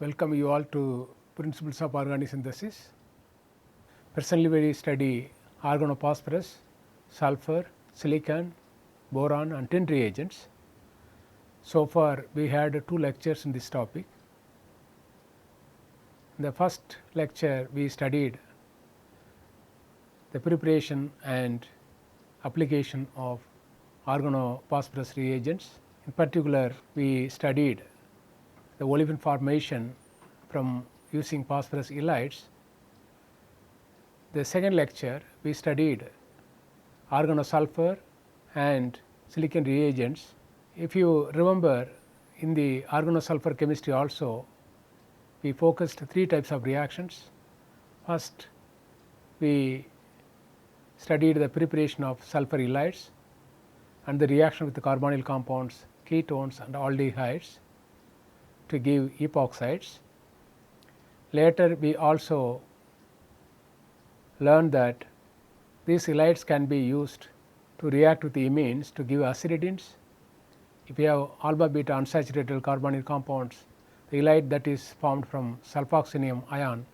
welcome you all to Principles of Organic Synthesis. Presently we study organophosphorus, sulfur, silicon, boron and tin reagents. So far we had 2 lectures in this topic. In the first lecture we studied the preparation and application of organophosphorus reagents. In particular, we studied the olefin formation from using phosphorus ylides. The second lecture we studied organosulfur and silicon reagents. If you remember, in the organosulfur chemistry also we focused 3 types of reactions. First, we studied the preparation of sulfur ylides and the reaction with the carbonyl compounds, ketones and aldehydes to give epoxides. Later we also learned that these ylides can be used to react with the imines to give aciridins. If you have alpha beta unsaturated carbonyl compounds, the ylide that is formed from sulfoxynium ion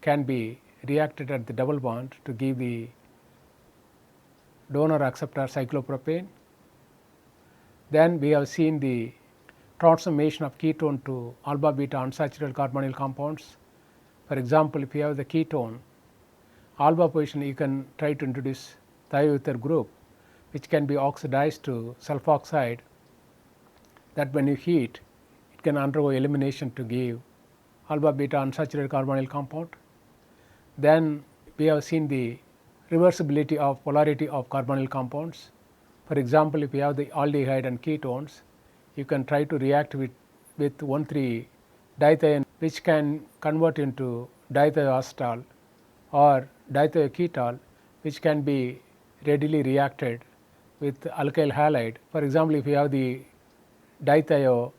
can be reacted at the double bond to give the donor acceptor cyclopropane. Then we have seen the transformation of ketone to alpha beta unsaturated carbonyl compounds. For example, if you have the ketone alpha position, you can try to introduce thioether group which can be oxidized to sulfoxide, that when you heat it can undergo elimination to give alpha beta unsaturated carbonyl compound. Then we have seen the reversibility of polarity of carbonyl compounds. For example, if you have the aldehyde and ketones, you can try to react with 1,3-dithione which can convert into dithioacetal or dithioketol which can be readily reacted with alkyl halide. For example, if you have the dithioacetal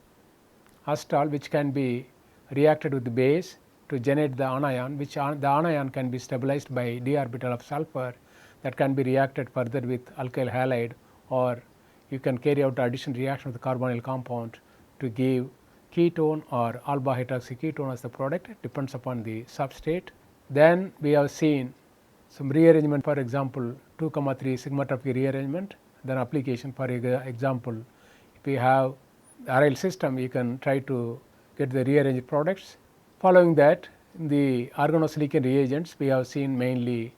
which can be reacted with the base to generate the anion, which the anion can be stabilized by d orbital of sulfur, that can be reacted further with alkyl halide, or you can carry out addition reaction with the carbonyl compound to give ketone or alpha hydroxy ketone as the product. It depends upon the substrate. Then we have seen some rearrangement, for example 2,3 sigma-trophic rearrangement. Then application, for example, if you have the aryl system, you can try to get the rearranged products. Following that, in the organosilicon reagents we have seen mainly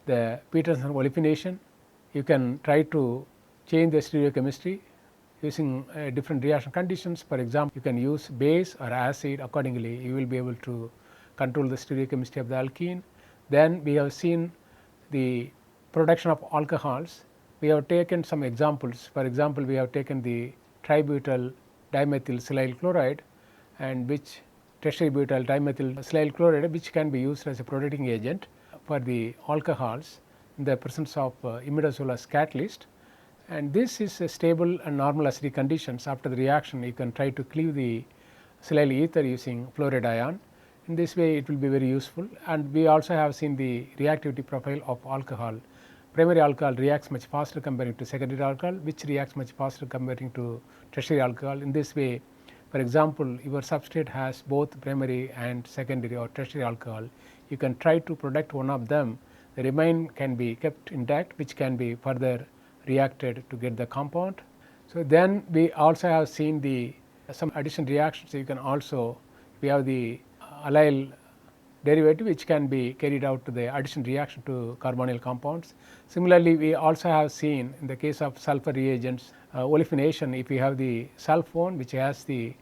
the Petersen olefination. You can try to change the stereochemistry using different reaction conditions. For example, you can use base or acid, accordingly you will be able to control the stereochemistry of the alkene. Then we have seen the production of alcohols. We have taken some examples. For example, we have taken the tributyl dimethyl silyl chloride and which tertiary butyl dimethyl silyl chloride, which can be used as a protecting agent for the alcohols in the presence of imidazole as catalyst. And this is a stable and normal acidic conditions. After the reaction you can try to cleave the silyl ether using fluoride ion. In this way it will be very useful. And we also have seen the reactivity profile of alcohol. Primary alcohol reacts much faster comparing to secondary alcohol, which reacts much faster comparing to tertiary alcohol. In this way, for example, your substrate has both primary and secondary or tertiary alcohol, you can try to protect one of them, the remain can be kept intact, which can be further reacted to get the compound. So then we also have seen the some addition reactions. You can also, we have the allyl derivative which can be carried out to the addition reaction to carbonyl compounds. Similarly, we also have seen in the case of sulfur reagents olefination. If you have the sulfone which has the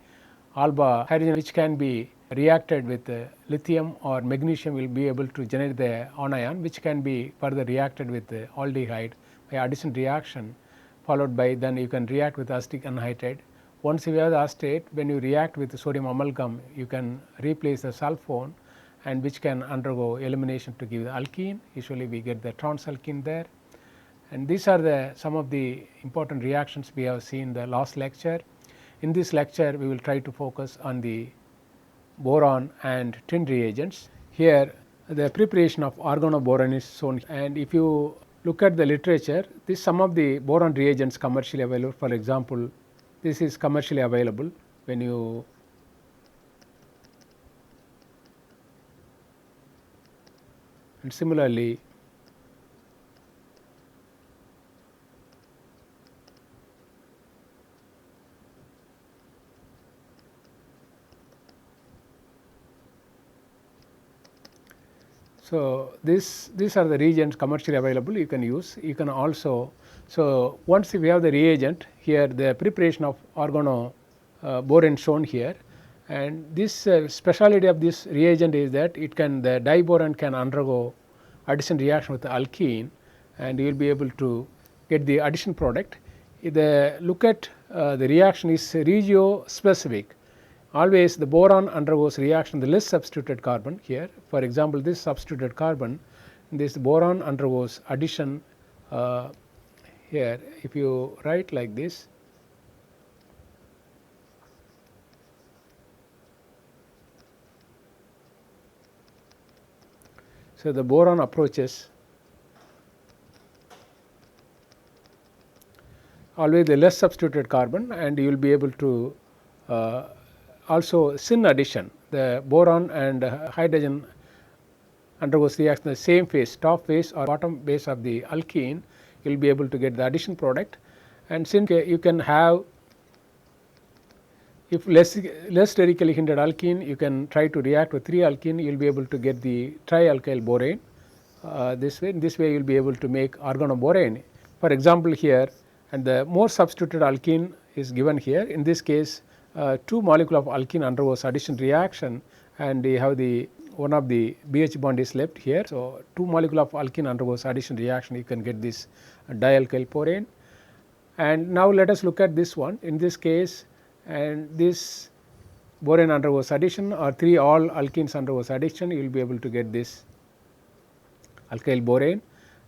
alpha hydrogen which can be reacted with lithium or magnesium, will be able to generate the anion which can be further reacted with the aldehyde by addition reaction, followed by then you can react with acetic anhydride. Once you have the acetate, when you react with the sodium amalgam, you can replace the sulfone and which can undergo elimination to give the alkene. Usually we get the trans alkene there. And these are the some of the important reactions we have seen in the last lecture. In this lecture we will try to focus on the boron and tin reagents. Here the preparation of organoboron is shown, and if you look at the literature, this some of the boron reagents commercially available. For example, this is commercially available. When you and similarly so these are the reagents commercially available you can use. You can also, so once we have the reagent here, the preparation of organo borane shown here, and this speciality of this reagent is that it can, the diborane can undergo addition reaction with the alkene, and you will be able to get the addition product. The look at the reaction is regio specific. Always the boron undergoes reaction with the less substituted carbon here. For example, this substituted carbon, this boron undergoes addition here. If you write like this, so the boron approaches always the less substituted carbon, and you will be able to also syn addition, the boron and hydrogen undergoes reaction in the same phase, top phase or bottom base of the alkene, you will be able to get the addition product. And since you can have, if less sterically hindered alkene, you can try to react with 3 alkene, you will be able to get the trialkyl borane this way. In this way you will be able to make organoborane. For example, here, and the more substituted alkene is given here. In this case, 2 molecule of alkene undergoes addition reaction, and you have the one of the BH bond is left here. So, 2 molecule of alkene undergoes addition reaction, you can get this dialkyl borane. And now let us look at this one. In this case, and this borane undergoes addition, or 3 all alkenes undergoes addition, you will be able to get this alkyl borane.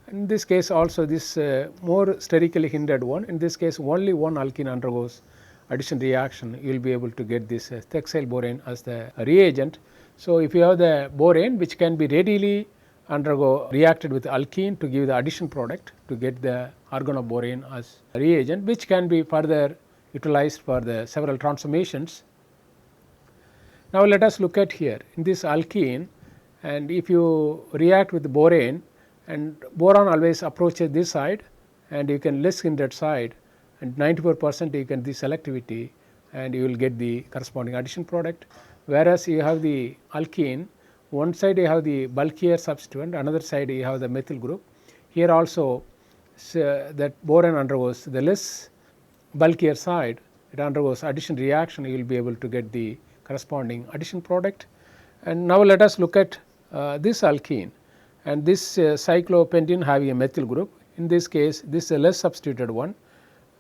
In this case also this more sterically hindered one, in this case only one alkene undergoes addition reaction, you will be able to get this thiaxyl borane as the reagent. So, if you have the borane which can be readily undergo reacted with alkene to give the addition product to get the organoborane as reagent, which can be further utilized for the several transformations. Now, let us look at here in this alkene, and if you react with the borane, and boron always approaches this side, and you can less hindered side, and 94% you can the selectivity, and you will get the corresponding addition product. Whereas you have the alkene, one side you have the bulkier substituent, another side you have the methyl group. Here also that boron undergoes the less bulkier side, it undergoes addition reaction, you will be able to get the corresponding addition product. And now let us look at this alkene, and this cyclopentene having a methyl group. In this case, this is a less substituted one,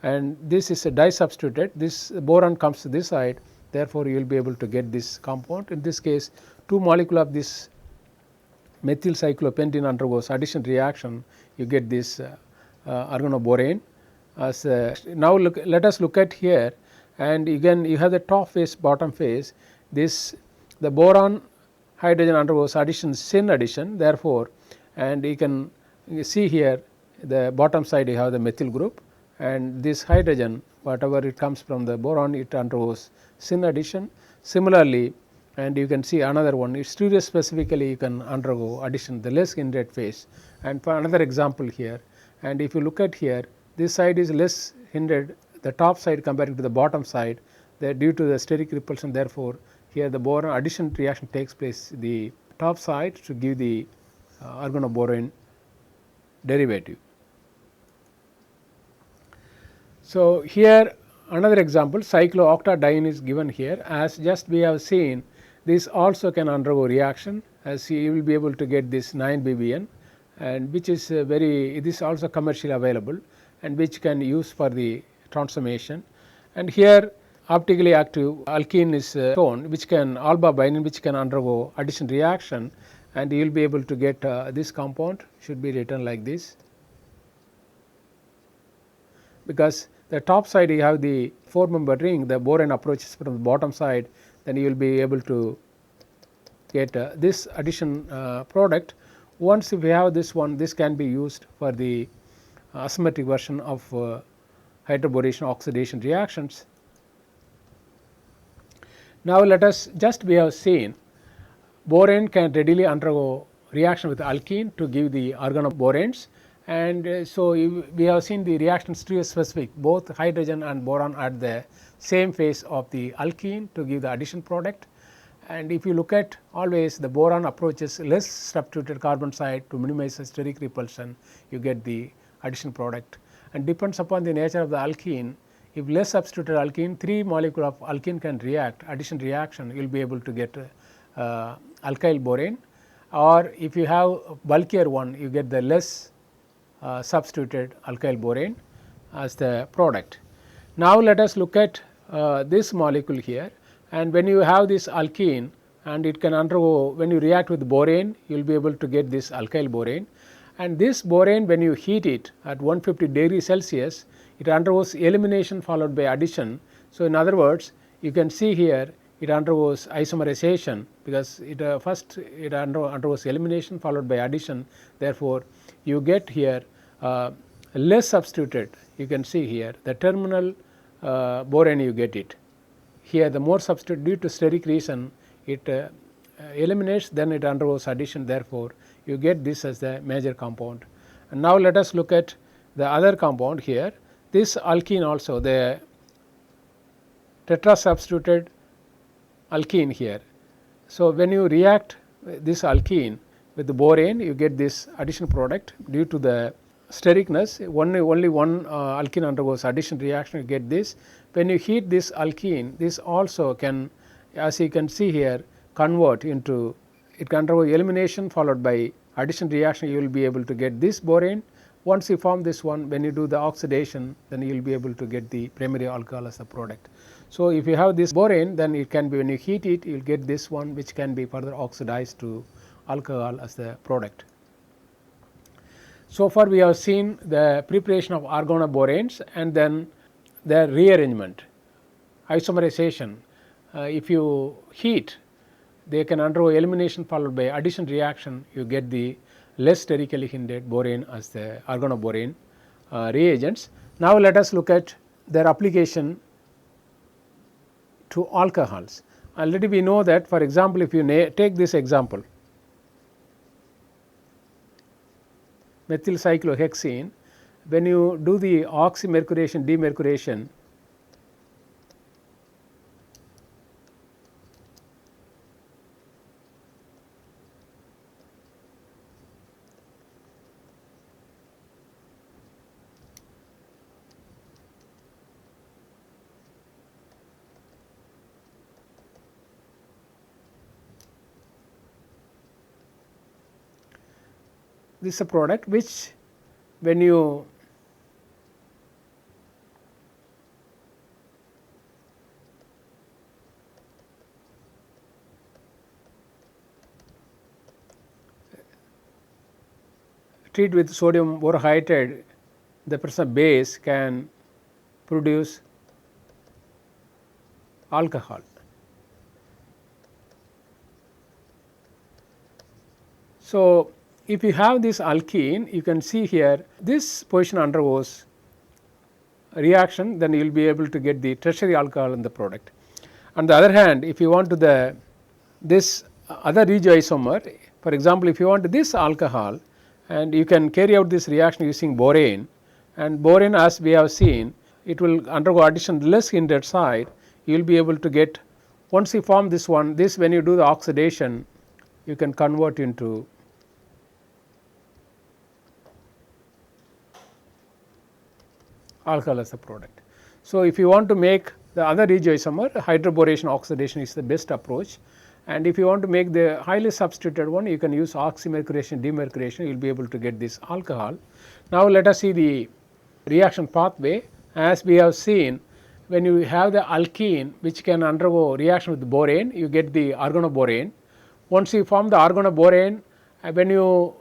and this is a disubstituted. This boron comes to this side, therefore, you will be able to get this compound. In this case, 2 molecule of this methyl cyclopentene undergoes addition reaction, you get this organoborane. As now let us look at here, and again you have the top phase, bottom phase. This the boron hydrogen undergoes addition, syn addition, therefore, and you can see here the bottom side you have the methyl group, and this hydrogen whatever it comes from the boron, it undergoes syn addition. Similarly, and you can see another one, stereo specifically you can undergo addition, the less hindered phase. And for another example here, and if you look at here, this side is less hindered, the top side compared to the bottom side, due to the steric repulsion, therefore, here the boron addition reaction takes place the top side to give the organoborane derivative. So, here another example, cyclooctadiene is given here. As just we have seen, this also can undergo reaction, as you will be able to get this 9-BBN, and which is very, this is also commercially available, and which can use for the transformation. And here optically active alkene is shown, which can albabinene, which can undergo addition reaction, and you will be able to get this compound should be written like this, because the top side you have the 4-membered ring, the boron approaches from the bottom side, then you will be able to get this addition product. Once if we have this one, this can be used for the asymmetric version of hydroboration oxidation reactions. Now, let us just we have seen borane can readily undergo reaction with alkene to give the organoboranes. And so we have seen the reaction stereospecific, both hydrogen and boron at the same phase of the alkene to give the addition product. And if you look at always the boron approaches less substituted carbon side to minimize the steric repulsion, you get the addition product. And depends upon the nature of the alkene, if less substituted alkene, 3 molecule of alkene can react, addition reaction, you will be able to get alkyl borane, or if you have bulkier one, you get the less substituted alkyl borane as the product. Now, let us look at this molecule here, and when you have this alkene and it can undergo, when you react with borane, you will be able to get this alkyl borane, and this borane when you heat it at 150 degrees Celsius, it undergoes elimination followed by addition. So, in other words, you can see here it undergoes isomerization, because it first it undergoes elimination followed by addition. Therefore, you get here less substituted, you can see here the terminal borane you get it. Here the more substitute, due to steric reason it eliminates, then it undergoes addition, therefore, you get this as the major compound. And now, let us look at the other compound here. This alkene also, the tetrasubstituted alkene here. So, when you react this alkene with the borane, you get this addition product due to the stericness. Only one alkene undergoes addition reaction, you get this. When you heat this alkene, this also can, as you can see here, convert into, it can undergo elimination followed by addition reaction, you will be able to get this borane. Once you form this one, when you do the oxidation, then you will be able to get the primary alcohol as a product. So, if you have this borane, then it can be, when you heat it, you will get this one, which can be further oxidized to alcohol as the product. So far, we have seen the preparation of organoboranes and then their rearrangement, isomerization. If you heat, they can undergo elimination followed by addition reaction, you get the less sterically hindered borane as the organoborane reagents. Now, let us look at their application to alcohols. Already we know that, for example, if you take this example, methyl cyclohexene, when you do the oxymercuration, demercuration, this is a product which, when you treat with sodium borohydride, the presence of base can produce alcohol. So, if you have this alkene, you can see here this position undergoes reaction, then you will be able to get the tertiary alcohol in the product. On the other hand, if you want to this other regioisomer, for example, if you want this alcohol, and you can carry out this reaction using borane, and borane, as we have seen, it will undergo addition less hindered side, you will be able to get, once you form this one, this when you do the oxidation, you can convert into alcohol as a product. So, if you want to make the other regioisomer, hydroboration oxidation is the best approach, and if you want to make the highly substituted one, you can use oxymercuration, demercuration, you will be able to get this alcohol. Now, let us see the reaction pathway. As we have seen, when you have the alkene which can undergo reaction with borane, you get the organoborane. Once you form the organoborane, when you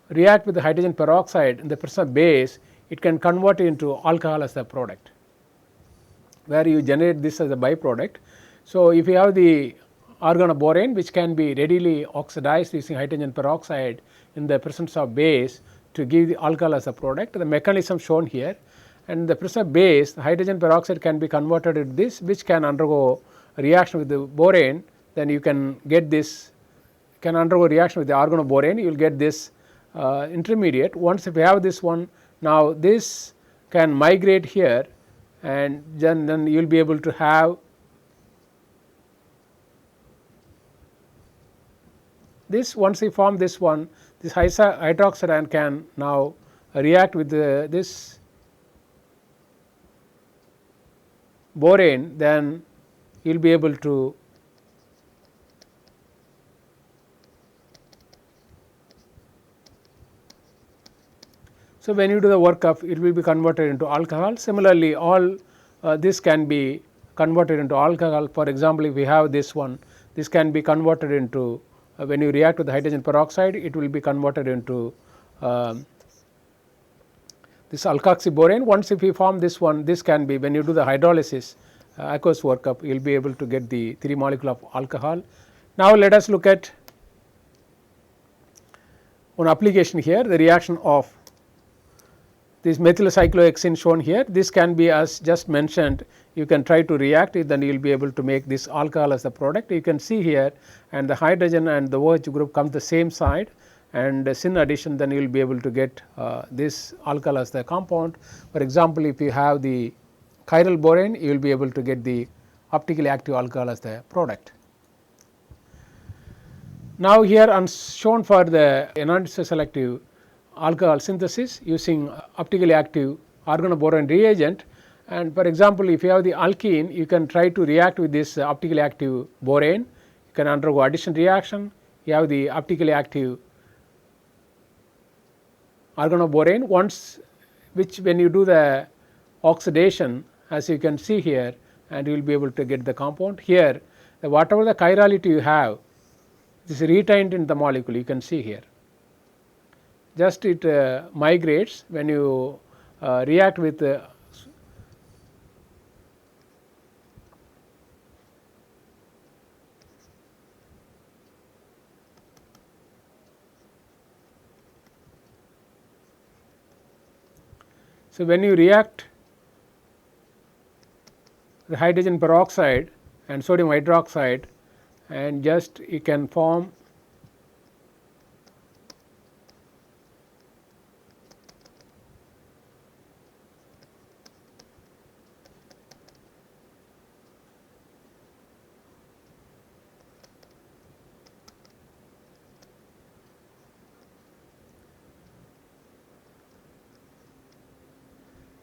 react with the hydrogen peroxide in the presence of base, it can convert into alcohol as a product, where you generate this as a byproduct. So, if you have the organoborane which can be readily oxidized using hydrogen peroxide in the presence of base to give the alcohol as a product, the mechanism shown here, and the presence of base, the hydrogen peroxide can be converted into this, which can undergo a reaction with the borane, then you can get this can undergo reaction with the organoborane, you will get this intermediate. Once if you have this one, now this can migrate here, and then you will be able to have this. Once you form this one, this hydroxide ion can now react with this borane, then you will be able to so when you do the workup, it will be converted into alcohol. Similarly, all this can be converted into alcohol. For example, if we have this one, this can be converted into when you react with the hydrogen peroxide, it will be converted into this alkoxyborane. Once if you form this one, this can be, when you do the hydrolysis aqueous workup, you will be able to get the 3 molecule of alcohol. Now, let us look at one application here, the reaction of this methylcyclohexene shown here. This can be, as just mentioned, you can try to react it, then you will be able to make this alcohol as the product. You can see here, and the hydrogen and the OH group come the same side, and syn addition, then you will be able to get this alcohol as the compound. For example, if you have the chiral borane, you will be able to get the optically active alcohol as the product. Now, here I am shown for the enantiomer selective alcohol synthesis using optically active organoborane reagent. And for example, if you have the alkene, you can try to react with this optically active borane, you can undergo addition reaction. You have the optically active organoborane, once which when you do the oxidation, as you can see here, and you will be able to get the compound. Here, whatever the chirality you have, this is retained in the molecule, you can see here. Just it migrates when you react with so when you react the hydrogen peroxide and sodium hydroxide, and just you can form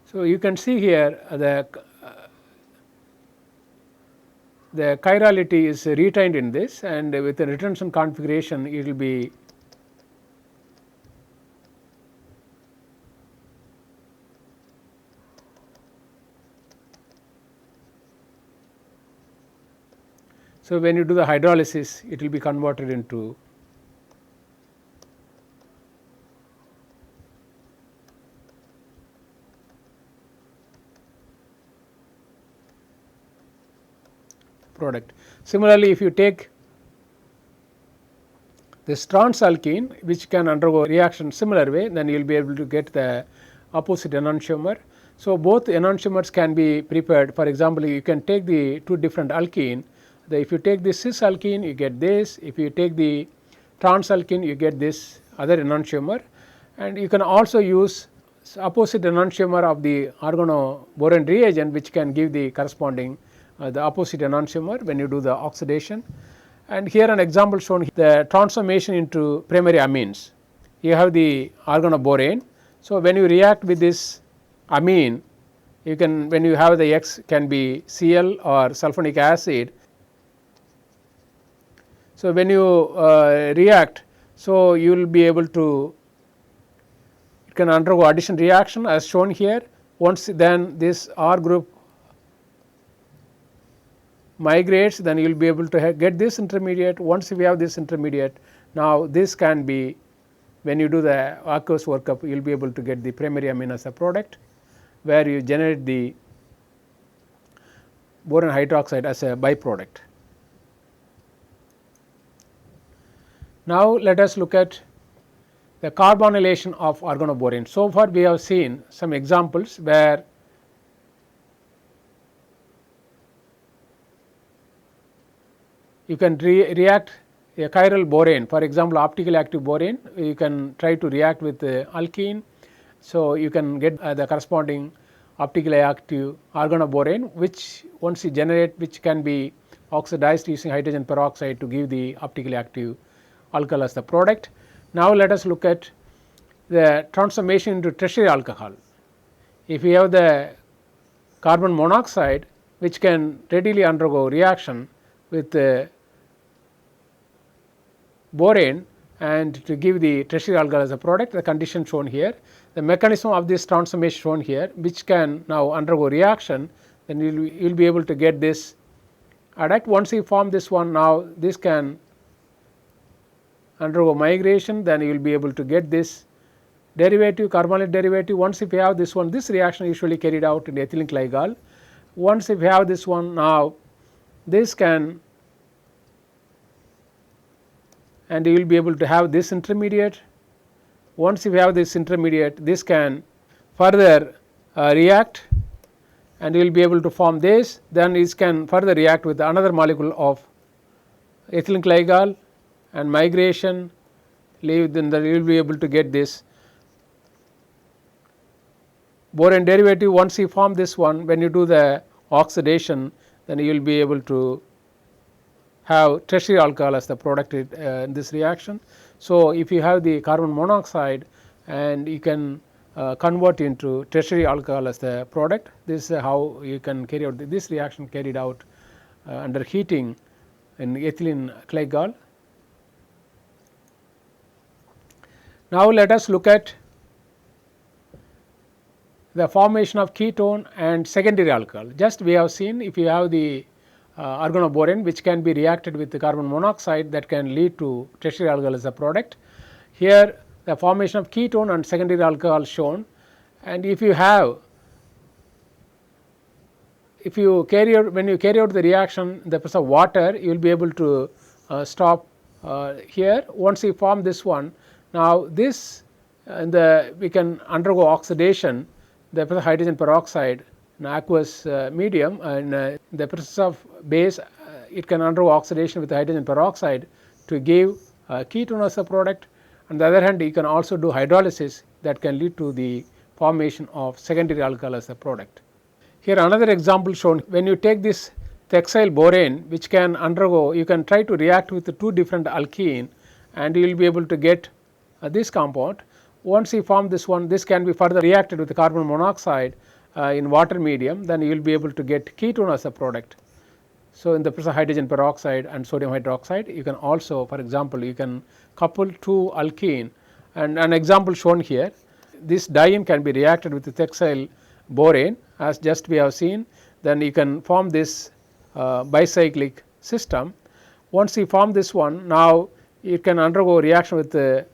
so you can see here the chirality is retained in this, and with the retention configuration it will be so when you do the hydrolysis, it will be converted into product. Similarly, if you take this trans alkene, which can undergo reaction similar way, then you will be able to get the opposite enantiomer. So, both enantiomers can be prepared. For example, you can take the two different alkene. If you take the cis alkene, you get this. If you take the trans alkene, you get this other enantiomer, and you can also use opposite enantiomer of the organoborane reagent, which can give the corresponding the opposite enantiomer when you do the oxidation. And here an example shown, the transformation into primary amines. You have the organoborane. So, when you react with this amine, you can, when you have the X can be Cl or sulfonic acid. So, when you react, so you will be able to, it can undergo addition reaction as shown here. Once then this R group migrates, then you will be able to get this intermediate. Once we have this intermediate, now this can be, when you do the aqueous workup, you will be able to get the primary amine as a product, where you generate the boron hydroxide as a byproduct. Now, let us look at the carbonylation of organoborane. So far we have seen some examples where you can react a chiral borane, for example, optically active borane, you can try to react with alkene. So, you can get the corresponding optically active organoborane, which once you generate, which can be oxidized using hydrogen peroxide to give the optically active alcohol as the product. Now, let us look at the transformation into tertiary alcohol. If you have the carbon monoxide, which can readily undergo reaction with borane and to give the tertiary alcohol as a product, the condition shown here. The mechanism of this transformation shown here, which can now undergo reaction, then you will be able to get this adduct. Once you form this one, now this can undergo migration, then you will be able to get this derivative, carbonyl derivative. Once if you have this one, this reaction usually carried out in ethylene glycol. Once if you have this one, now this can, and you will be able to have this intermediate. Once you have this intermediate, this can further react, and you will be able to form this. Then it can further react with another molecule of ethylene glycol and migration leave, then you will be able to get this borane derivative. Once you form this one, when you do the oxidation, then you will be able to have tertiary alcohol as the product in this reaction. So, if you have the carbon monoxide and you can convert into tertiary alcohol as the product, this is how you can carry out this reaction carried out under heating in ethylene glycol. Now, let us look at the formation of ketone and secondary alcohol. Just we have seen, if you have the organoborane, which can be reacted with the carbon monoxide, that can lead to tertiary alcohol as a product. Here the formation of ketone and secondary alcohol shown, and if you have, if you carry out, when you carry out the reaction in the presence of water, you will be able to stop here. Once you form this one, now this we can undergo oxidation, the presence of hydrogen peroxide in aqueous medium, and the presence of base, it can undergo oxidation with hydrogen peroxide to give ketone as a product. On the other hand, you can also do hydrolysis that can lead to the formation of secondary alcohol as a product. Here another example shown, when you take this thiaxyl borane, which can undergo, you can try to react with the two different alkene, and you will be able to get this compound. Once you form this one, this can be further reacted with the carbon monoxide in water medium, then you will be able to get ketone as a product. So, in the presence of hydrogen peroxide and sodium hydroxide, you can also, for example, you can couple two alkene, and an example shown here, this diene can be reacted with the thiaxyl borane as just we have seen, then you can form this bicyclic system. Once you form this one, now it can undergo reaction with the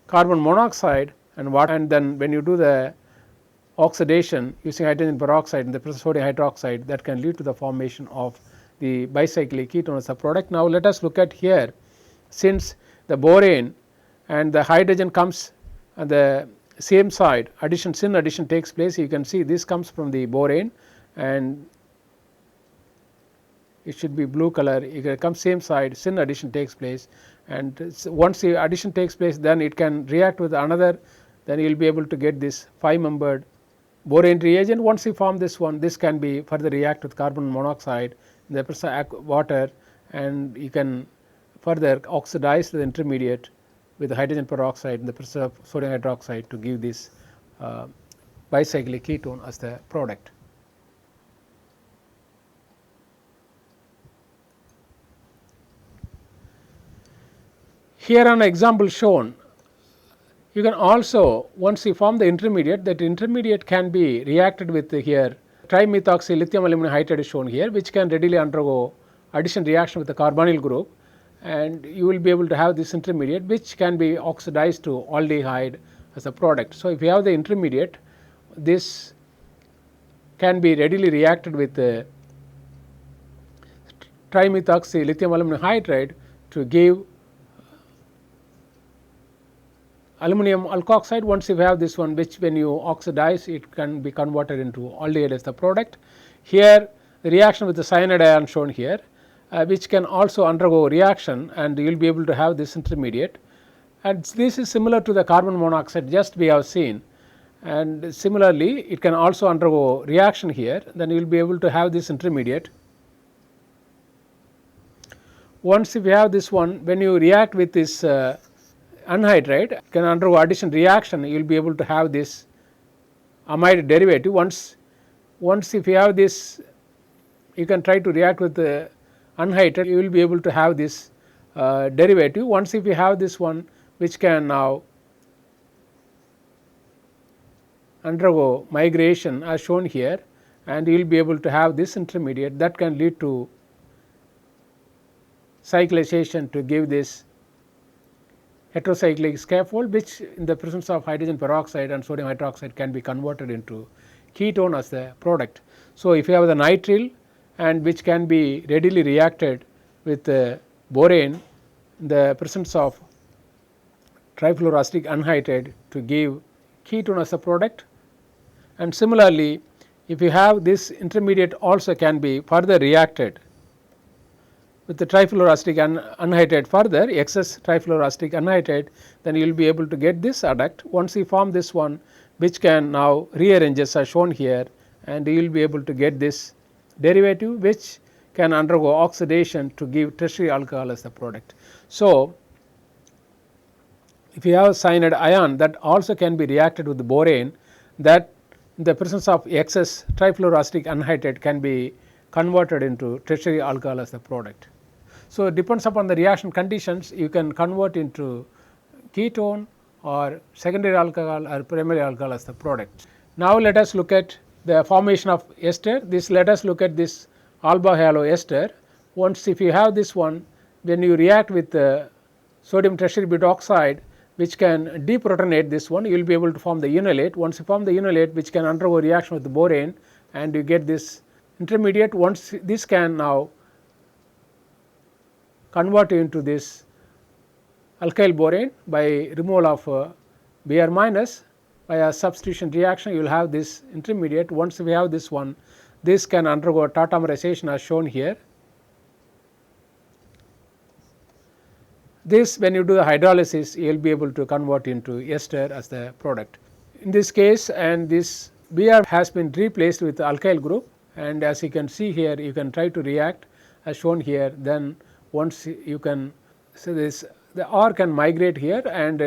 carbon monoxide and water, and then when you do the oxidation using hydrogen peroxide in the presence of sodium hydroxide, that can lead to the formation of the bicyclic ketone as a product. Now, let us look at here, since the borane and the hydrogen comes on the same side, addition, syn addition takes place. You can see this comes from the borane and it should be blue color, it comes same side, syn addition takes place, and once the addition takes place, then it can react with another, then you will be able to get this 5-membered borane reagent. Once you form this one, this can be further react with carbon monoxide in the presence of water, and you can further oxidize the intermediate with the hydrogen peroxide in the presence of sodium hydroxide to give this bicyclic ketone as the product. Here an example shown, you can also, once you form the intermediate, that intermediate can be reacted with here trimethoxy lithium aluminum hydride is shown here, which can readily undergo addition reaction with the carbonyl group, and you will be able to have this intermediate which can be oxidized to aldehyde as a product. So, if you have the intermediate, this can be readily reacted with the trimethoxy lithium aluminum hydride to give aluminum alkoxide. Once you have this one, which when you oxidize, it can be converted into aldehyde as the product. Here the reaction with the cyanide ion shown here, which can also undergo reaction, and you will be able to have this intermediate. And this is similar to the carbon monoxide just we have seen, and similarly it can also undergo reaction here, then you will be able to have this intermediate. Once if you have this one, when you react with this anhydride, can undergo addition reaction, you will be able to have this amide derivative. Once if you have this, you can try to react with the anhydride, you will be able to have this derivative. Once if you have this one, which can now undergo migration as shown here, and you will be able to have this intermediate that can lead to cyclization to give this heterocyclic scaffold, which in the presence of hydrogen peroxide and sodium hydroxide can be converted into ketone as the product. So, if you have the nitrile, and which can be readily reacted with borane in the presence of trifluoroacetic anhydride to give ketone as a product, and similarly if you have this intermediate also can be further reacted with the trifluoroacetic anhydride further, excess trifluoroacetic anhydride, then you will be able to get this adduct. Once you form this one, which can now rearranges as shown here, and you will be able to get this derivative, which can undergo oxidation to give tertiary alcohol as the product. So, if you have cyanide ion, that also can be reacted with the borane, that in the presence of excess trifluoroacetic anhydride can be converted into tertiary alcohol as the product. So, it depends upon the reaction conditions, you can convert into ketone or secondary alcohol or primary alcohol as the product. Now, let us look at the formation of ester. Let us look at this alpha halo ester. Once if you have this one, when you react with the sodium tertiary butoxide, which can deprotonate this one, you will be able to form the enolate. Once you form the enolate, which can undergo reaction with the borane, and you get this intermediate. Once this can now convert into this alkyl borane by removal of Br minus by a substitution reaction, you will have this intermediate. Once we have this one, this can undergo tautomerization as shown here. This, when you do the hydrolysis, you will be able to convert into ester as the product. In this case, and this Br has been replaced with the alkyl group, and as you can see here, you can try to react as shown here. Then once you can, so this the R can migrate here, and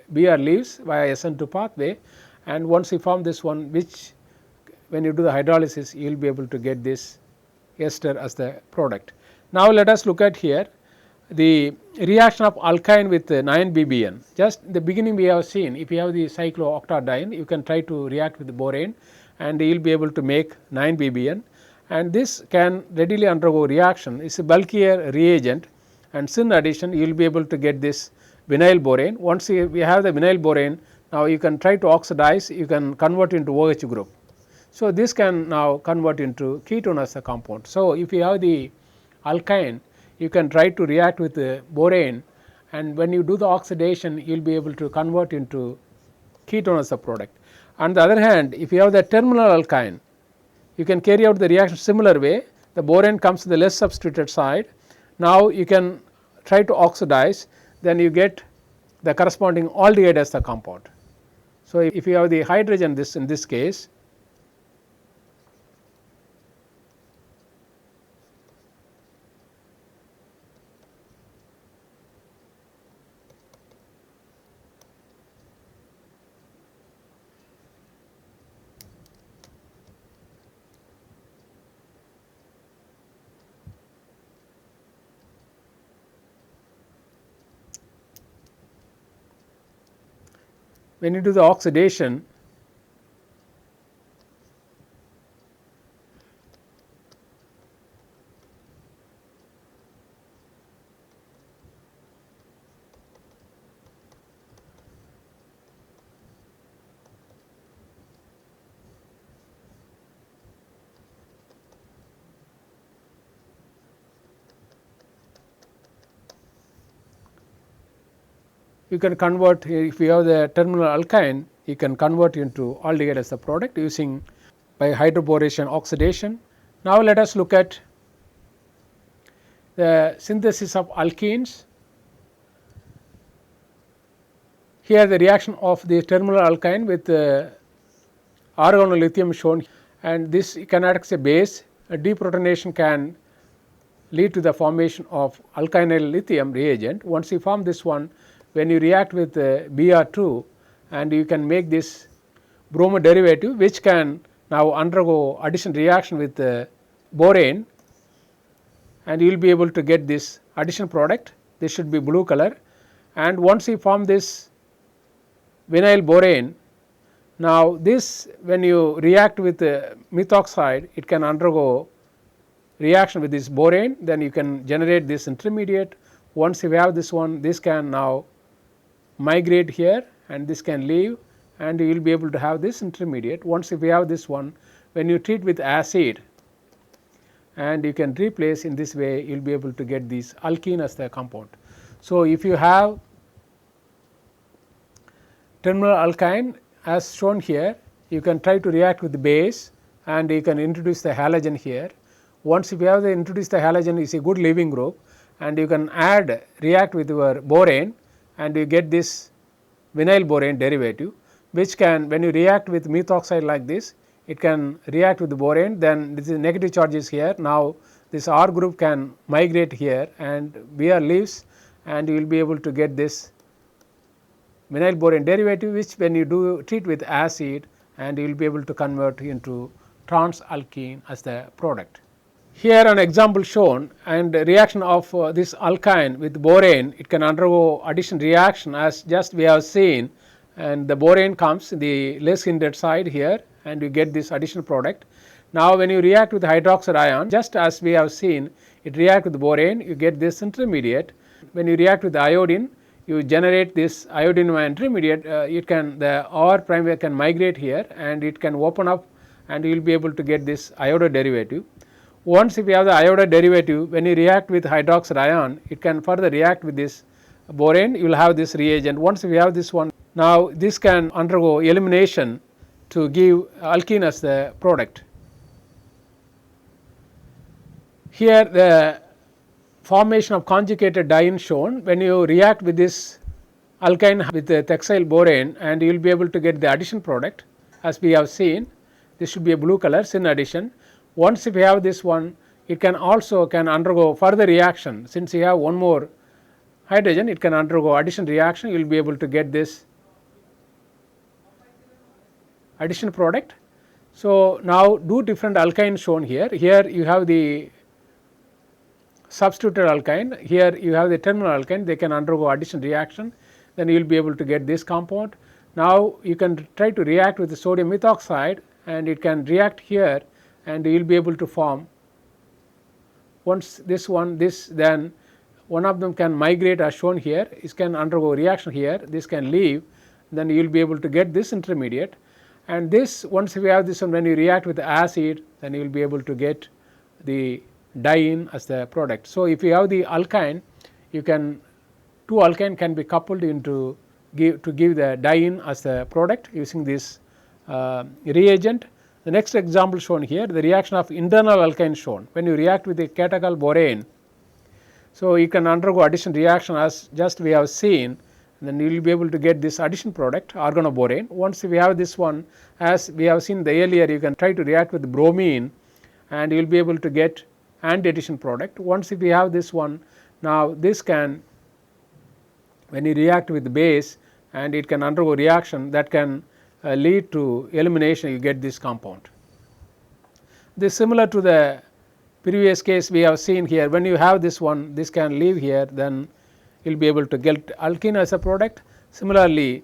Br leaves via SN2 pathway, and once you form this one, which when you do the hydrolysis, you will be able to get this ester as the product. Now, let us look at here the reaction of alkyne with 9-BBN. Just in the beginning we have seen, if you have the cyclooctadiene, you can try to react with the borane, and you will be able to make 9-BBN, and this can readily undergo reaction. It is a bulkier reagent, and in addition you will be able to get this vinyl borane. Once we have the vinyl borane, now you can try to oxidize, you can convert into OH group. So, this can now convert into ketone as a compound. So, if you have the alkyne, you can try to react with the borane, and when you do the oxidation, you will be able to convert into ketone as a product. On the other hand, if you have the terminal alkyne, you can carry out the reaction similar way. The borane comes to the less substituted side. Now, you can try to oxidize, then you get the corresponding aldehyde as the compound. So, if you have the hydrogen in this case, when you do the oxidation, you can convert, if you have the terminal alkyne, you can convert into aldehyde as the product using by hydroboration oxidation. Now, let us look at the synthesis of alkenes. Here the reaction of the terminal alkyne with organolithium shown, and this can act as a base. A deprotonation can lead to the formation of alkynyl lithium reagent. Once you form this one, when you react with Br2, and you can make this bromo derivative, which can now undergo addition reaction with borane, and you will be able to get this addition product. This should be blue color, and once you form this vinyl borane, now this, when you react with methoxide, it can undergo reaction with this borane, then you can generate this intermediate. Once you have this one, this can now migrate here and this can leave, and you will be able to have this intermediate. Once if you have this one, when you treat with acid and you can replace in this way, you will be able to get this alkene as the compound. So, if you have terminal alkyne as shown here, you can try to react with the base and you can introduce the halogen here. Once if you have introduced the halogen, is a good leaving group, and you can add react with your borane and you get this vinyl borane derivative, which can, when you react with methoxide like this, it can react with the borane, then this is negative charges here. Now, this R group can migrate here and Br leaves, and you will be able to get this vinyl borane derivative, which when you do treat with acid, and you will be able to convert into trans alkene as the product. Here an example shown, and reaction of this alkyne with borane, it can undergo addition reaction as just we have seen, and the borane comes in the less hindered side here, and you get this additional product. Now, when you react with hydroxide ion, just as we have seen, it react with borane, you get this intermediate. When you react with iodine, you generate this iodine intermediate. It can, the R prime can migrate here and it can open up, and you will be able to get this iodo derivative. Once if you have the iodo derivative, when you react with hydroxide ion, it can further react with this borane, you will have this reagent. Once if you have this one, now this can undergo elimination to give alkene as the product. Here the formation of conjugated diene shown. When you react with this alkyne with the textile borane, and you will be able to get the addition product as we have seen. This should be a blue color, syn addition. Once if you have this one, it can also can undergo further reaction. Since you have one more hydrogen, it can undergo addition reaction, you will be able to get this addition product. So, now do different alkynes shown here. Here you have the substituted alkyne, here you have the terminal alkyne, they can undergo addition reaction, then you will be able to get this compound. Now, you can try to react with the sodium methoxide, and it can react here, and you will be able to form once this one, this, then one of them can migrate as shown here, it can undergo reaction here, this can leave, then you will be able to get this intermediate, and this once we have this one, when you react with the acid, then you will be able to get the diene as the product. So, if you have the alkyne, you can, two alkyne can be coupled into give the diene as the product using this reagent. The next example shown here, the reaction of internal alkyne shown. When you react with the catechol borane, so you can undergo addition reaction as just we have seen, then you will be able to get this addition product organoborane. Once we have this one, as we have seen the earlier, you can try to react with bromine, and you will be able to get anti-addition product. Once if we have this one, now this can, when you react with the base, and it can undergo reaction that can lead to elimination, you get this compound. This similar to the previous case we have seen here. When you have this one, this can leave here, then you will be able to get alkene as a product. Similarly,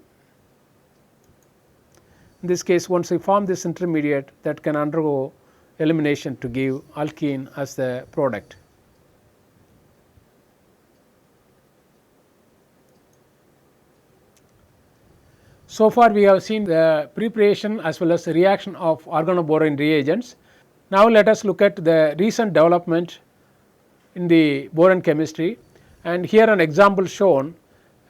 in this case, once we form this intermediate, that can undergo elimination to give alkene as the product. So far we have seen the preparation as well as the reaction of organoborane reagents. Now, let us look at the recent development in the boron chemistry, and here an example shown,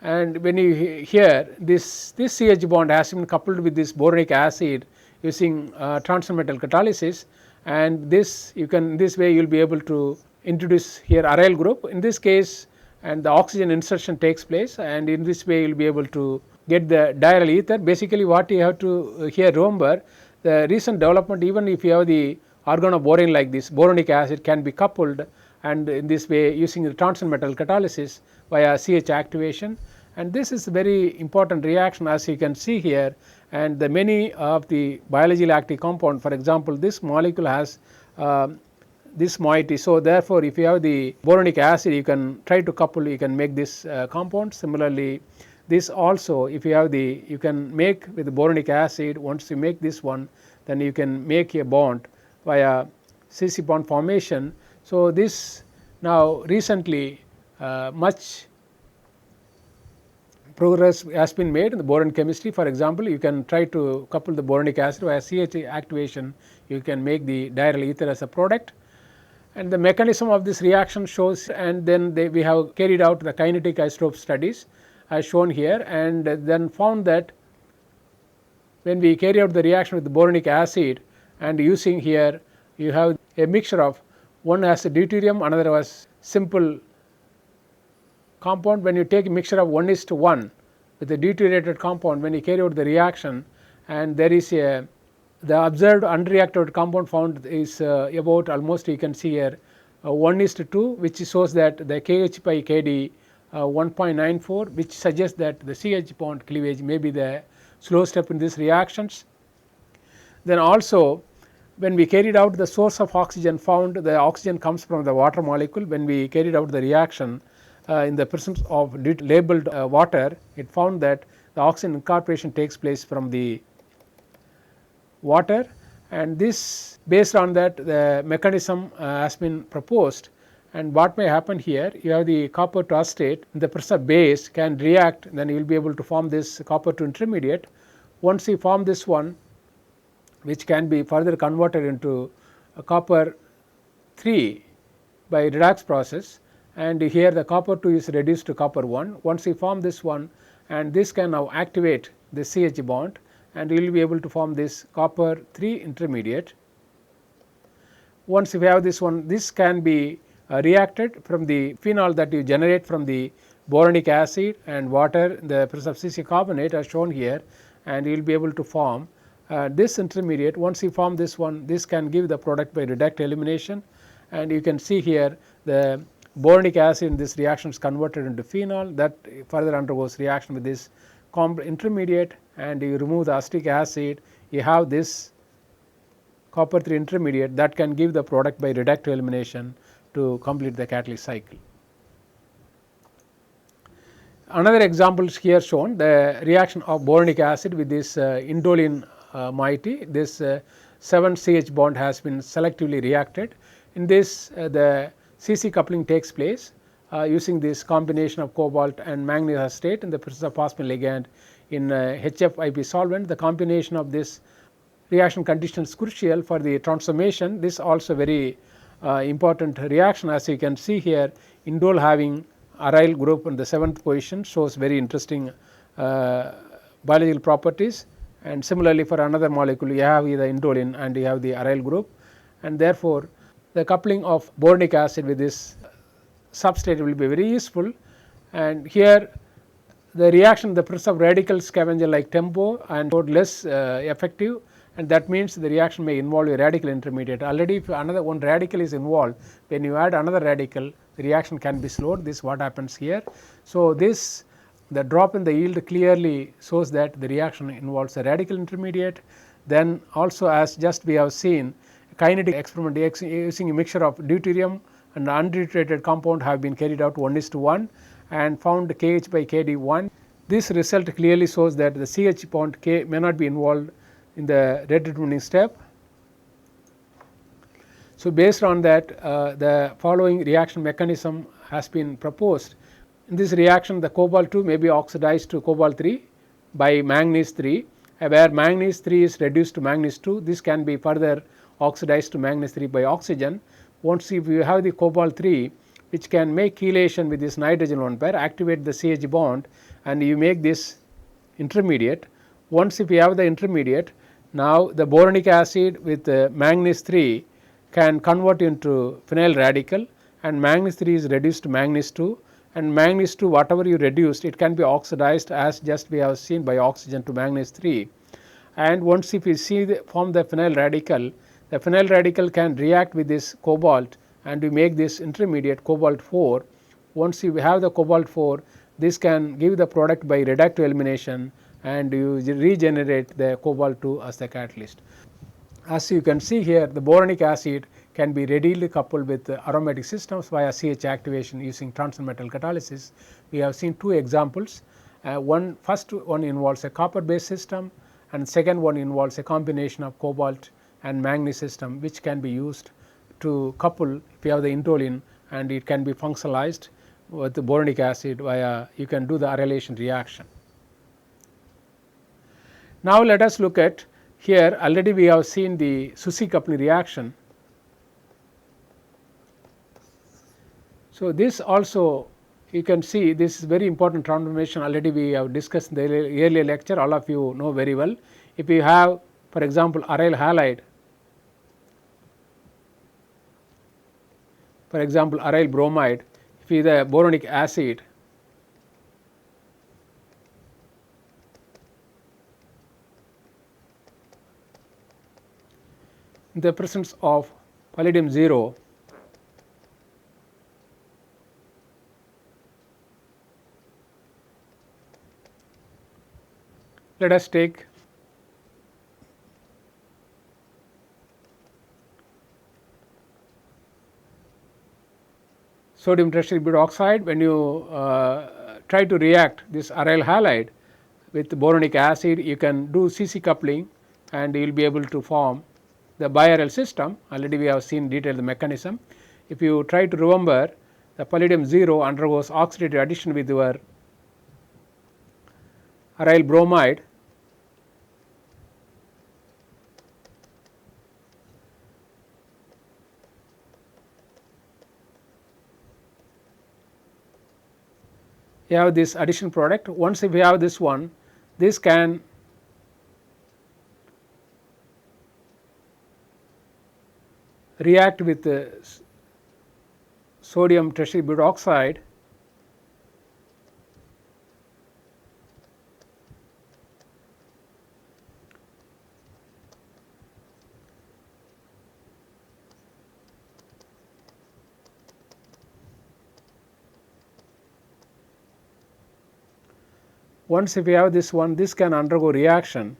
and when you here this CH bond has been coupled with this boronic acid using transmetal catalysis, and this you can, in this way you will be able to introduce here aryl group in this case, and the oxygen insertion takes place, and in this way you will be able to get the diaryl ether. Basically what you have to here remember, the recent development, even if you have the organoborane like this, boronic acid can be coupled, and in this way using the Thomson metal catalysis via CH activation, and this is a very important reaction as you can see here. And the many of the biologically active compound, for example this molecule has this moiety. So therefore if you have the boronic acid you can try to couple, you can make this compound. Similarly this also, if you have the, you can make with the boronic acid, once you make this one then you can make a bond via CC bond formation. So this now recently much progress has been made in the boron chemistry. For example, you can try to couple the boronic acid via CH activation, you can make the diaryl ether as a product, and the mechanism of this reaction shows, and then we have carried out the kinetic isotope studies as shown here, and then found that when we carry out the reaction with the boronic acid and using here you have a mixture of, one has a deuterium, another was simple compound. When you take a mixture of 1:1 with a deuterated compound, when you carry out the reaction, and there is a, the observed unreacted compound found is about almost, you can see here 1:2, which shows that the KH by KD 1.94, which suggests that the CH bond cleavage may be the slow step in these reactions. Then also when we carried out the source of oxygen, found the oxygen comes from the water molecule. When we carried out the reaction in the presence of labeled water, it found that the oxygen incorporation takes place from the water, and this, based on that, the mechanism has been proposed. And what may happen here, you have the copper to acetate in the presence of base can react, then you will be able to form this copper to intermediate. Once you form this one, which can be further converted into copper 3 by redox process, and here the copper 2 is reduced to copper 1. Once you form this one, and this can now activate the CH bond, and you will be able to form this copper 3 intermediate. Once you have this one, this can be reacted from the phenol that you generate from the boronic acid and water in the presence of CC carbonate as shown here, and you will be able to form this intermediate. Once you form this one, this can give the product by reduct elimination, and you can see here the boronic acid in this reaction is converted into phenol that further undergoes reaction with this intermediate, and you remove the acetic acid, you have this copper 3 intermediate that can give the product by reduct elimination to complete the catalyst cycle. Another example is here shown, the reaction of boronic acid with this indolene moiety. This 7CH bond has been selectively reacted. In this the CC coupling takes place using this combination of cobalt and manganese acetate in the presence of phosphine ligand in HFIP solvent. The combination of this reaction condition is crucial for the transformation. This also very important reaction, as you can see here, indole having aryl group in the 7th position shows very interesting biological properties, and similarly for another molecule you have the indolene and you have the aryl group, and therefore the coupling of boronic acid with this substrate will be very useful. And here the reaction, the presence of radical scavenger like TEMPO and less effective, and that means the reaction may involve a radical intermediate. Already if another one radical is involved, when you add another radical, the reaction can be slowed. This is what happens here. So this, the drop in the yield clearly shows that the reaction involves a radical intermediate. Then also, as just we have seen, kinetic experiment using a mixture of deuterium and undreiterated compound have been carried out 1:1 and found KH by KD 1. This result clearly shows that the CH bond K may not be involved in the rate determining step. So based on that, the following reaction mechanism has been proposed. In this reaction, the cobalt 2 may be oxidized to cobalt 3 by manganese 3, where manganese 3 is reduced to manganese 2. This can be further oxidized to manganese 3 by oxygen. Once if you have the cobalt 3, which can make chelation with this nitrogen 1 pair, activate the CH bond, and you make this intermediate. Once if you have the intermediate, now the boronic acid with manganese 3 can convert into phenyl radical, and manganese 3 is reduced to manganese 2, and manganese 2 whatever you reduced, it can be oxidized as just we have seen by oxygen to manganese 3. And once if you see form the phenyl radical, the phenyl radical can react with this cobalt and we make this intermediate cobalt 4. Once you have the cobalt 4, this can give the product by reductive elimination and you regenerate the cobalt 2 as the catalyst. As you can see here, the boronic acid can be readily coupled with aromatic systems via CH activation using Thomson metal catalysis. We have seen two examples. First one involves a copper based system, and second one involves a combination of cobalt and manganese system, which can be used to couple if you have the intoline, and it can be functionalized with the boronic acid via you can do the arylation reaction. Now let us look at here. Already we have seen the Susi coupling reaction. So this also you can see this is very important transformation, already we have discussed in the earlier lecture, all of you know very well. If you have for example aryl halide, for example aryl bromide, if you the boronic acid, in the presence of palladium 0, let us take sodium tertiary butoxide. When you try to react this aryl halide with boronic acid, you can do CC coupling and you will be able to form the biaryl system. Already we have seen detail the mechanism. If you try to remember, the palladium 0 undergoes oxidative addition with your aryl bromide, you have this addition product. Once if you have this one, this can react with the sodium tertiary butoxide once if you have this one, this can undergo reaction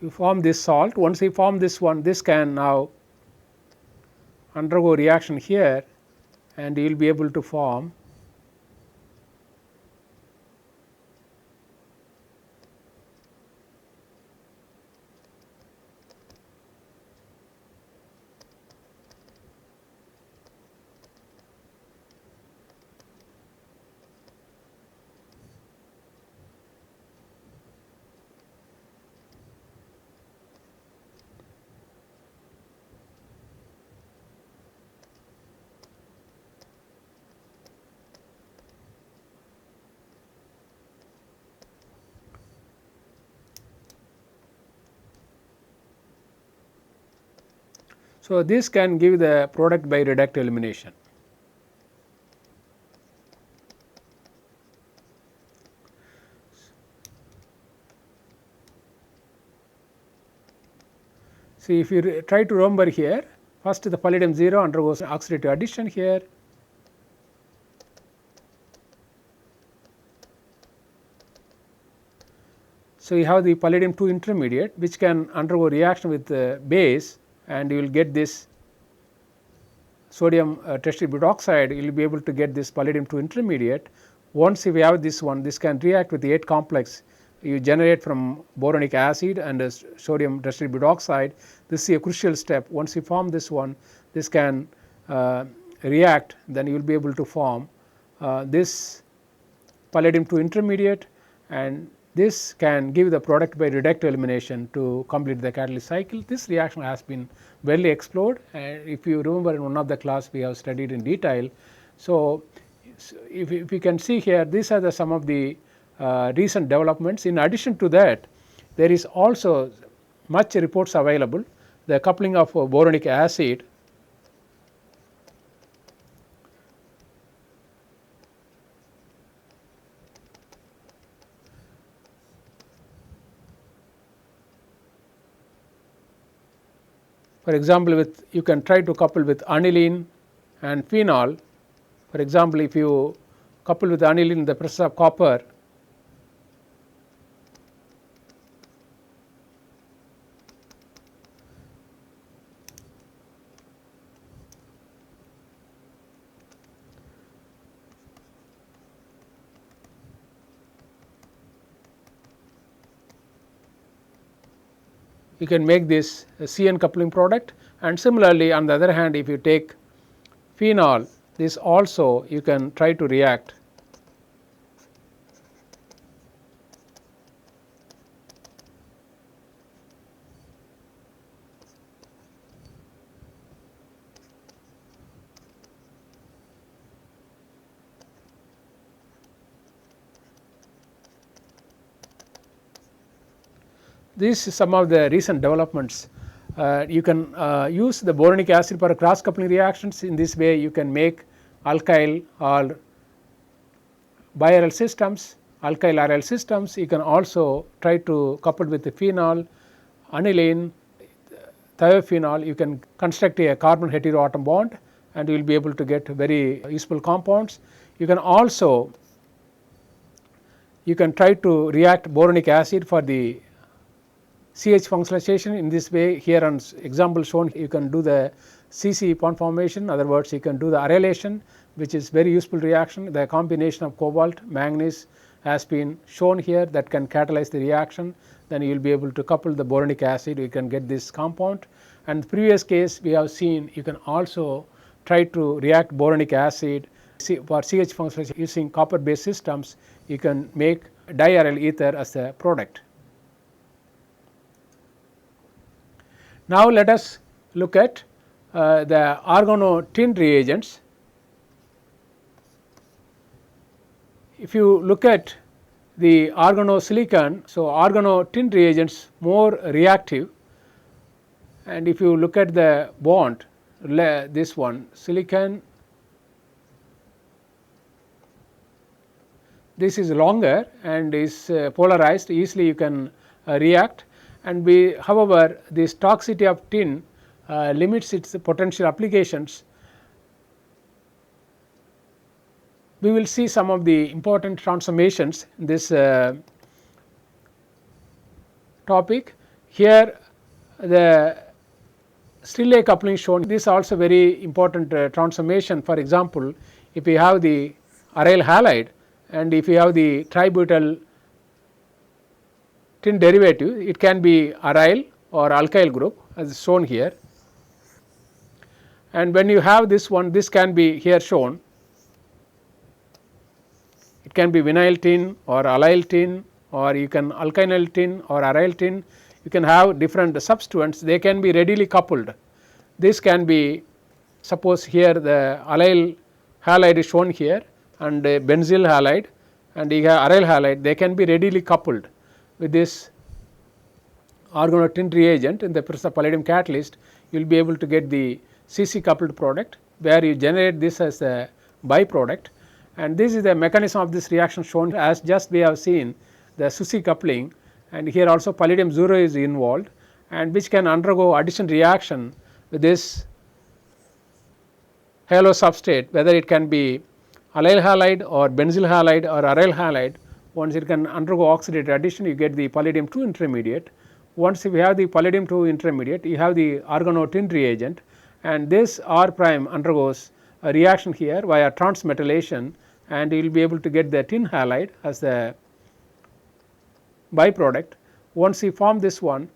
you form this salt. Once you form this one, this can now undergo reaction here and you will be able to form so this can give the product by reductive elimination. See, if you try to remember here, first the palladium 0 undergoes oxidative addition here, so you have the palladium 2 intermediate which can undergo reaction with the base and you will get this sodium tertiary butoxide, you will be able to get this palladium 2 intermediate. Once if you have this one, this can react with the 8 complex you generate from boronic acid and sodium tertiary butoxide. This is a crucial step. Once you form this one, this can react, then you will be able to form this palladium 2 intermediate, and this can give the product by reductive elimination to complete the catalyst cycle. This reaction has been well explored, and if you remember in one of the class we have studied in detail. So, if you can see here, these are some of the recent developments. In addition to that, there is also much reports available, the coupling of boronic acid for example, with you can try to couple with aniline and phenol. For example, if you couple with aniline in the presence of copper, you can make this CN coupling product, and similarly on the other hand, if you take phenol, this also you can try to react. These are some of the recent developments. You can use the boronic acid for cross coupling reactions. In this way, you can make alkyl or biaryl systems, alkyl aryl systems. You can also try to couple with the phenol, aniline, thiophenol. You can construct a carbon heteroatom bond, and you will be able to get very useful compounds. You can also try to react boronic acid for the CH functionalization. In this way, here on example shown, you can do the CC bond formation. In other words, you can do the arylation, which is very useful reaction. The combination of cobalt, manganese has been shown here that can catalyze the reaction. Then you will be able to couple the boronic acid, you can get this compound. And the previous case we have seen, you can also try to react boronic acid for CH functionalization using copper based systems. You can make diaryl ether as a product. Now, let us look at the organotin reagents. If you look at the organosilicon, so organotin reagents more reactive, and if you look at the bond, this one silicon, this is longer and is polarized, easily you can react. And however, this toxicity of tin limits its potential applications. We will see some of the important transformations in this topic. Here the Stille coupling shown, this is also very important transformation. For example, if you have the aryl halide and if you have the tributyl tin derivative, it can be aryl or alkyl group as shown here, and when you have this one, this can be here shown, it can be vinyl tin or allyl tin, or you can alkynyl tin or aryl tin. You can have different substituents, they can be readily coupled. This can be, suppose here the allyl halide is shown here and benzyl halide and you have aryl halide, they can be readily coupled with this organotin reagent. In the presence of palladium catalyst, you will be able to get the CC coupled product, where you generate this as a byproduct, and this is the mechanism of this reaction shown as just we have seen the Susi coupling, and here also palladium 0 is involved, and which can undergo addition reaction with this halo substrate, whether it can be allyl halide or benzyl halide or aryl halide. Once it can undergo oxidative addition, you get the palladium 2 intermediate. Once you have the palladium 2 intermediate, you have the organotin reagent, and this R prime undergoes a reaction here via transmetallation, and you will be able to get the tin halide as the byproduct. Once you form this one,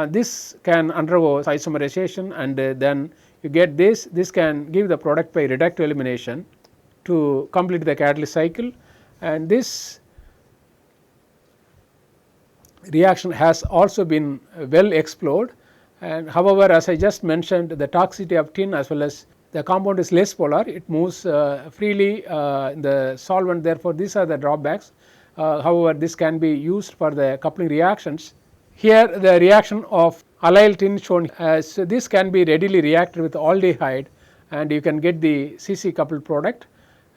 this can undergo isomerization, and then you get this. This can give the product by reductive elimination to complete the catalyst cycle, and this reaction has also been well explored. And however, as I just mentioned, the toxicity of tin as well as the compound is less polar, it moves freely in the solvent, therefore, these are the drawbacks. However, this can be used for the coupling reactions. Here the reaction of allyl tin shown as this can be readily reacted with aldehyde, and you can get the CC coupled product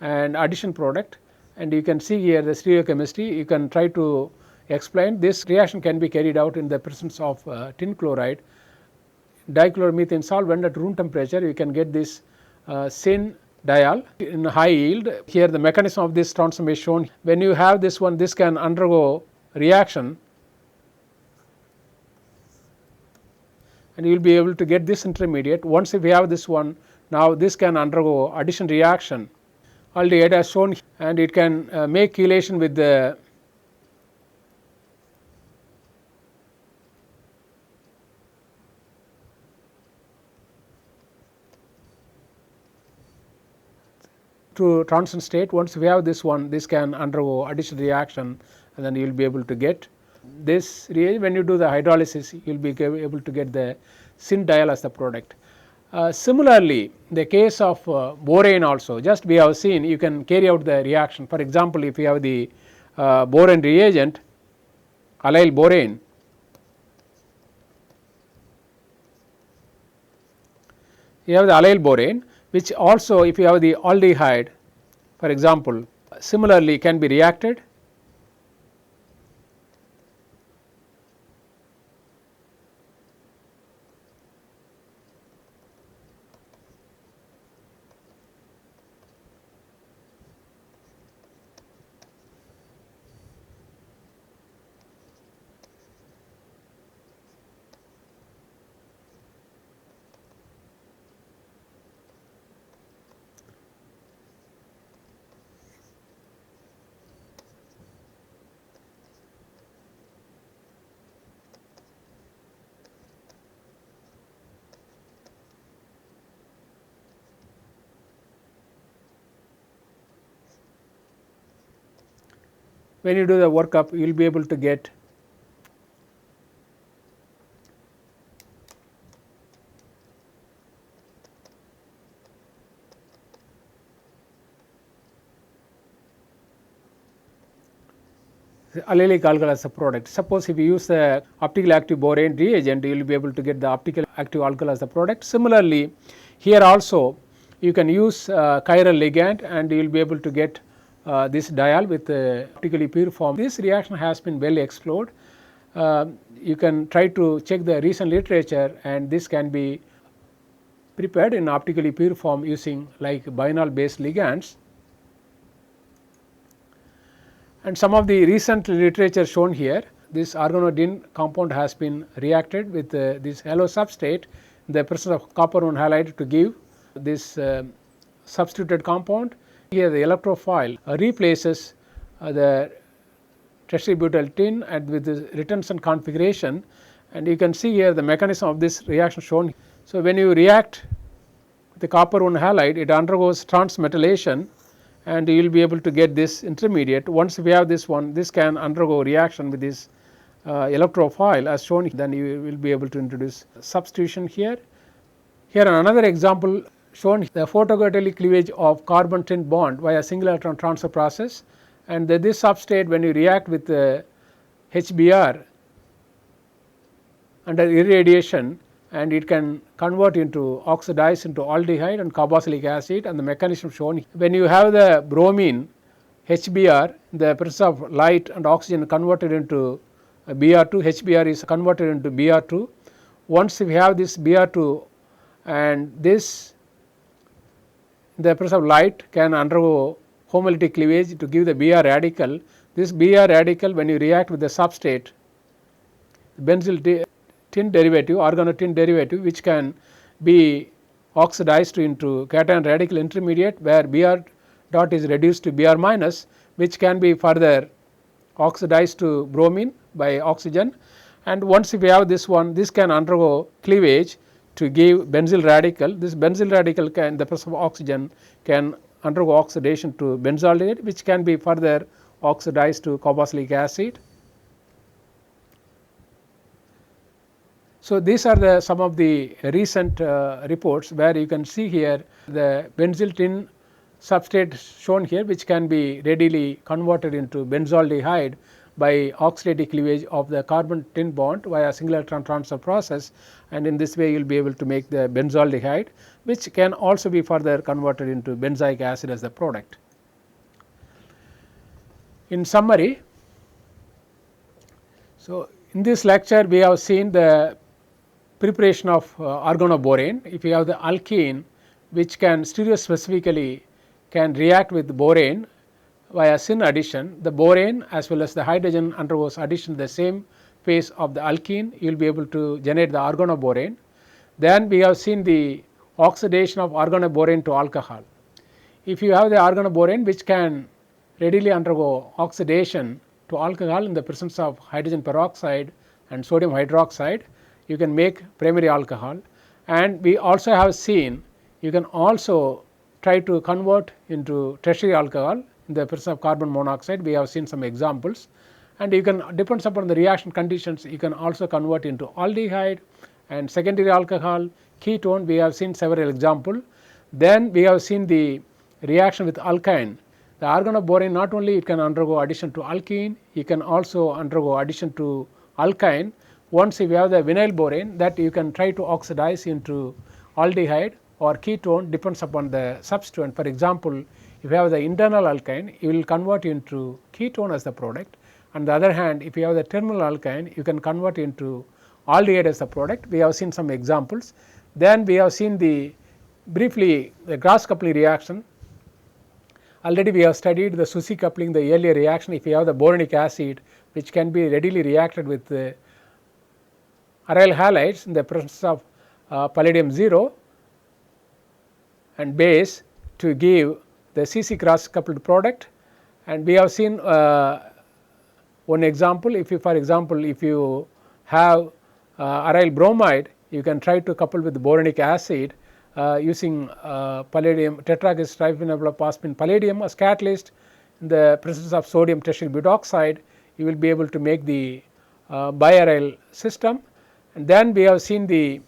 and addition product, and you can see here the stereochemistry. You can try to explain this reaction can be carried out in the presence of tin chloride dichloromethane solvent at room temperature. You can get this syn diol in high yield. Here the mechanism of this transform is shown. When you have this one, this can undergo reaction, and you will be able to get this intermediate. Once if you have this one, now this can undergo addition reaction aldehyde as shown, and it can make chelation with the to transition state. Once we have this one, this can undergo addition reaction, and then you will be able to get this reagent. When you do the hydrolysis, you will be able to get the syn diol as the product. Similarly, in the case of borane also, just we have seen you can carry out the reaction. For example, if you have the borane reagent, allyl borane, you have the allyl borane, which also if you have the aldehyde, for example, similarly can be reacted. When you do the workup, you will be able to get allylic alcohol as a product. Suppose if you use the optically active borane reagent, you will be able to get the optical active alcohol as the product. Similarly, here also you can use chiral ligand, and you will be able to get this diol with optically pure form. This reaction has been well explored. You can try to check the recent literature, and this can be prepared in optically pure form using like bienol based ligands. And some of the recent literature shown here, this organodin compound has been reacted with this halo substrate in the presence of copper 1 halide to give this substituted compound. Here the electrophile replaces the tertiary butyl tin and with the retention configuration, and you can see here the mechanism of this reaction shown. So, when you react with the copper 1 halide, it undergoes transmetallation, and you will be able to get this intermediate. Once we have this one, this can undergo reaction with this electrophile as shown, then you will be able to introduce substitution here. Here another example shown, the photocovalent cleavage of carbon tin bond via single electron transfer process, and this substrate when you react with HBr under irradiation, and it can convert into oxidize into aldehyde and carboxylic acid, and the mechanism shown. When you have the bromine HBr, the presence of light and oxygen converted into Br2, HBr is converted into Br2. Once we have this Br2, and this the presence of light can undergo homolytic cleavage to give the Br radical. This Br radical, when you react with the substrate, benzyl tin derivative, organotin derivative, which can be oxidized into cation radical intermediate, where Br dot is reduced to Br minus, which can be further oxidized to bromine by oxygen, and once if we have this one, this can undergo cleavage to give benzyl radical. This benzyl radical can, in the presence of oxygen, can undergo oxidation to benzaldehyde, which can be further oxidized to carboxylic acid. So, these are the some of the recent reports where you can see here the benzyl tin substrate shown here, which can be readily converted into benzaldehyde by oxidative cleavage of the carbon tin bond via single electron transfer process, and in this way you will be able to make the benzaldehyde, which can also be further converted into benzoic acid as the product. In summary, so in this lecture we have seen the preparation of organoborane. If you have the alkene which can stereospecifically can react with borane via syn addition, the borane as well as the hydrogen undergoes addition the same phase of the alkene, you will be able to generate the organoborane. Then we have seen the oxidation of organoborane to alcohol. If you have the organoborane which can readily undergo oxidation to alcohol in the presence of hydrogen peroxide and sodium hydroxide, you can make primary alcohol. And we also have seen you can also try to convert into tertiary alcohol in the presence of carbon monoxide. We have seen some examples, and you can, depends upon the reaction conditions, you can also convert into aldehyde and secondary alcohol, ketone. We have seen several examples. Then we have seen the reaction with alkyne. The organoborane not only it can undergo addition to alkene, it can also undergo addition to alkyne. Once if you have the vinyl borane, that you can try to oxidize into aldehyde or ketone, depends upon the substituent. For example, if you have the internal alkyne, you will convert into ketone as the product. On the other hand, if you have the terminal alkyne, you can convert into aldehyde as the product. We have seen some examples. Then we have seen the briefly the cross coupling reaction. Already we have studied the Susi coupling, the earlier reaction. If you have the boronic acid which can be readily reacted with the aryl halides in the presence of palladium 0 and base to give the CC cross coupled product. And we have seen one example. If you, for example, if you have aryl bromide, you can try to couple with boronic acid using palladium tetrahydrous triphenylphosphine palladium as catalyst in the presence of sodium tertiary butoxide. You will be able to make the biaryl system. And then we have seen the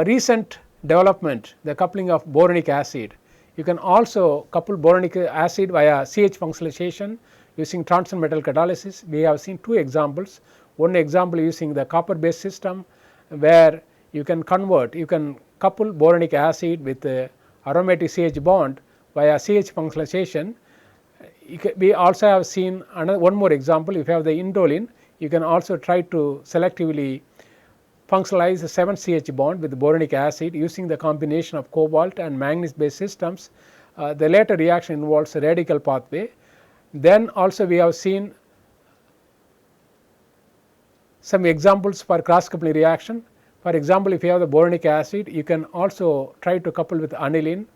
recent development, the coupling of boronic acid. You can also couple boronic acid via CH functionalization using Thornton metal catalysis. We have seen two examples. One example using the copper based system where you can convert, you can couple boronic acid with the aromatic CH bond via CH functionalization. We also have seen another one more example. If you have the indolin, you can also try to selectively functionalize the 7CH bond with the boronic acid using the combination of cobalt and manganese based systems. The later reaction involves a radical pathway. Then also we have seen some examples for cross coupling reaction. For example, if you have the boronic acid, you can also try to couple with aniline,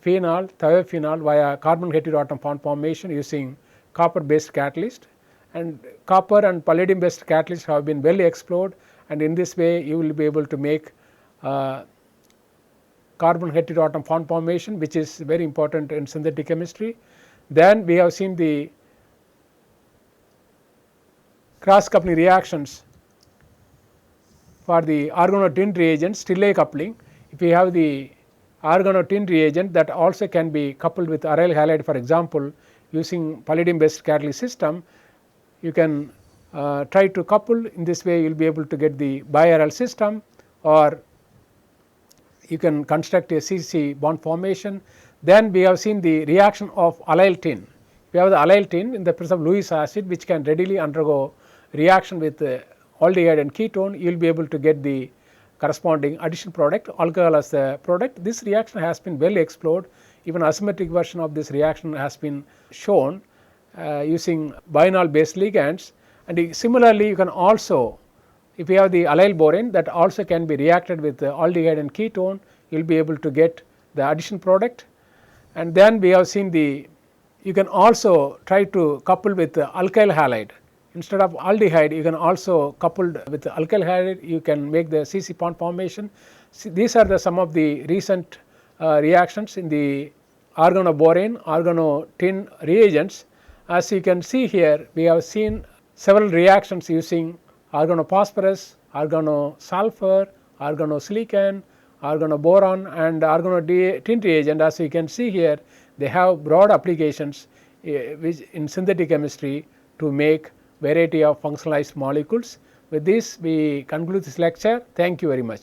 phenol, thiophenol via carbon heteroatom bond formation using copper based catalyst. And copper and palladium based catalysts have been well explored, and in this way you will be able to make carbon heteroatom bond formation, which is very important in synthetic chemistry. Then we have seen the cross coupling reactions for the organotin reagent Stille coupling. If you have the organotin reagent, that also can be coupled with aryl halide, for example, using palladium based catalyst system, you can try to couple. In this way you will be able to get the biaryl system, or you can construct a CC bond formation. Then we have seen the reaction of allyl tin. We have the allyl tin in the presence of Lewis acid, which can readily undergo reaction with aldehyde and ketone. You will be able to get the corresponding addition product, alcohol as the product. This reaction has been well explored. Even asymmetric version of this reaction has been shown using bienol based ligands. And similarly, you can also, if you have the allyl borane, that also can be reacted with aldehyde and ketone, you will be able to get the addition product. And then we have seen the, you can also try to couple with the alkyl halide. Instead of aldehyde, you can also coupled with the alkyl halide, you can make the CC bond formation. See, these are the some of the recent reactions in the organoborane, organotin reagents. As you can see here, we have seen several reactions using organophosphorus, organosulfur, organosilicon, organoboron and organotin reagent. As you can see here, they have broad applications which in synthetic chemistry to make variety of functionalized molecules. With this, we conclude this lecture. Thank you very much.